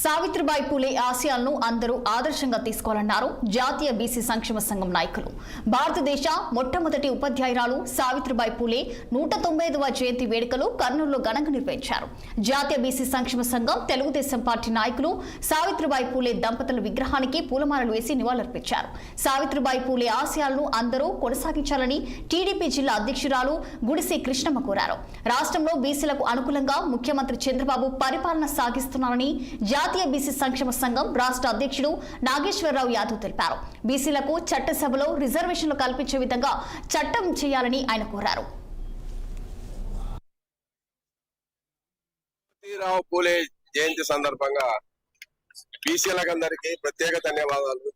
సావిత్రిబాయి పూలే ఆశయాలను అందరూ ఆదర్శంగా తీసుకోవాలన్నారు జాతీయ బీసీ సంక్షేమ సంఘం నాయకులు. భారతదేశ మొట్టమొదటి ఉపాధ్యాయురాలు సావిత్రిబాయి పూలే 195వ జయంతి వేడుకలు కర్నూలులో ఘనంగా నిర్వహించారు. జాతీయ బీసీ సంక్షేమ సంఘం తెలుగుదేశం పార్టీ నాయకులు సావిత్రిబాయి పూలే దంపతుల విగ్రహానికి పూలమాలలు వేసి నివాళులర్పించారు. సావిత్రిబాయి పూలే ఆశయాలను అందరూ కొనసాగించాలని టీడీపీ జిల్లా అధ్యక్షురాలు గుడిసి కృష్ణమ్మ కోరారు. రాష్ట్రంలో బీసీలకు అనుకూలంగా ముఖ్యమంత్రి చంద్రబాబు పరిపాలన సాగిస్తున్నారని జాతీయ బీసీ సంక్షేమ సంఘం రాష్ట్ర అధ్యక్షుడు నాగేశ్వరరావు యాదవ్ తెలిపారు. బీసీలకు చట్టసభలో రిజర్వేషన్లు కల్పించే విధంగా చట్టం చేయాలని ఆయన కోరారు. సావిత్రిరావు పూలే జయంతి సందర్భంగా బీసీలందరికీ ప్రత్యేక ధన్యవాదాలు.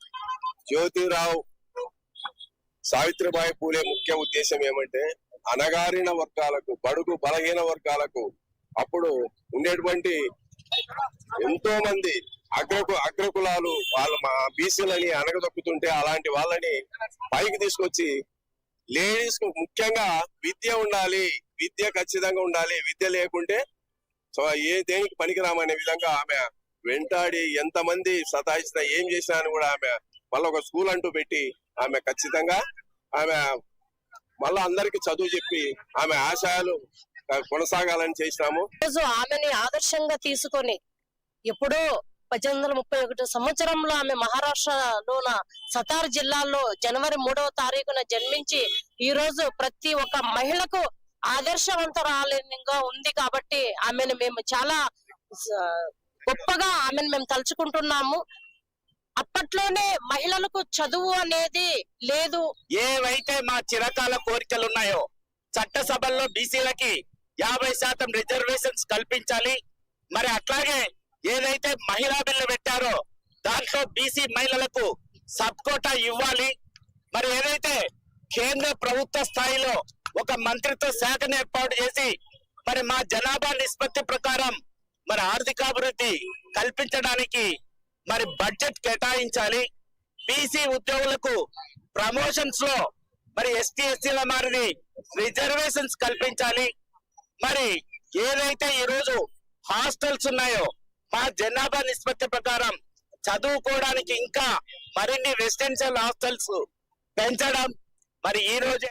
జ్యోతిరావు సావిత్రిబాయి పూలే ముఖ్య ఉద్దేశం ఏమంటే అణగారిన వర్గాలకు, బడుగు బలహీన వర్గాలకు అప్పుడు ఉండేటువంటి ఎంతో మంది అగ్రకులాలు వాళ్ళ మా బీసీలని అణగదొక్కుతుంటే అలాంటి వాళ్ళని పైకి తీసుకొచ్చి లేడీస్ కు ముఖ్యంగా విద్య ఉండాలి, విద్య ఖచ్చితంగా ఉండాలి, విద్య లేకుంటే దేనికి పనికిరామనే విధంగా ఆమె వెంటాడి ఎంతమంది సతాయించినా ఏం చేసినా అని కూడా ఆమె మళ్ళీ ఒక స్కూల్ అంటూ పెట్టి ఆమె ఖచ్చితంగా ఆమె మళ్ళా అందరికి చదువు చెప్పి ఆమె ఆశయాలు కొనసాగాలని చేసినాము. ఆమెని ఆదర్శంగా తీసుకొని ఎప్పుడో 1831 సంవత్సరంలో ఆమె మహారాష్ట్రలోన సతార్ జిల్లాలో జనవరి 3వ తారీఖున జన్మించి ఈ రోజు ప్రతి ఒక్క మహిళకు ఆదర్శవంతరాలుగా ఉంది. కాబట్టి ఆమెను మేము చాలా గొప్పగా ఆమెను మేము తలుచుకుంటున్నాము. అప్పట్లోనే మహిళలకు చదువు అనేది లేదు. ఏవైతే మా చిరకాల కోరికలు ఉన్నాయో చట్టసభల్లో బీసీలకి 50% రిజర్వేషన్స్ కల్పించాలి. మరి అట్లాగే ఏదైతే మహిళా బిల్లు పెట్టారో దాంట్లో బీసీ మహిళలకు సబ్ కోటా ఇవ్వాలి. మరి ఏదైతే కేంద్ర ప్రభుత్వ స్థాయిలో ఒక మంత్రిత్వ శాఖను ఏర్పాటు చేసి మరి మా జనాభా నిష్పత్తి ప్రకారం మరి ఆర్థికాభివృద్ధి కల్పించడానికి మరి బడ్జెట్ కేటాయించాలి. బీసీ ఉద్యోగులకు ప్రమోషన్స్ లో మరి ఎస్టీ ఎస్సీల మారిని రిజర్వేషన్స్ కల్పించాలి. మరి ఏదైతే ఈ రోజు హాస్టల్స్ ఉన్నాయో మా జనాభా నిష్పత్తి ప్రకారం చదువుకోవడానికి ఇంకా మరిన్ని రెసిడెన్షియల్ హాస్టల్స్ పెంచడం మరి ఈ రోజు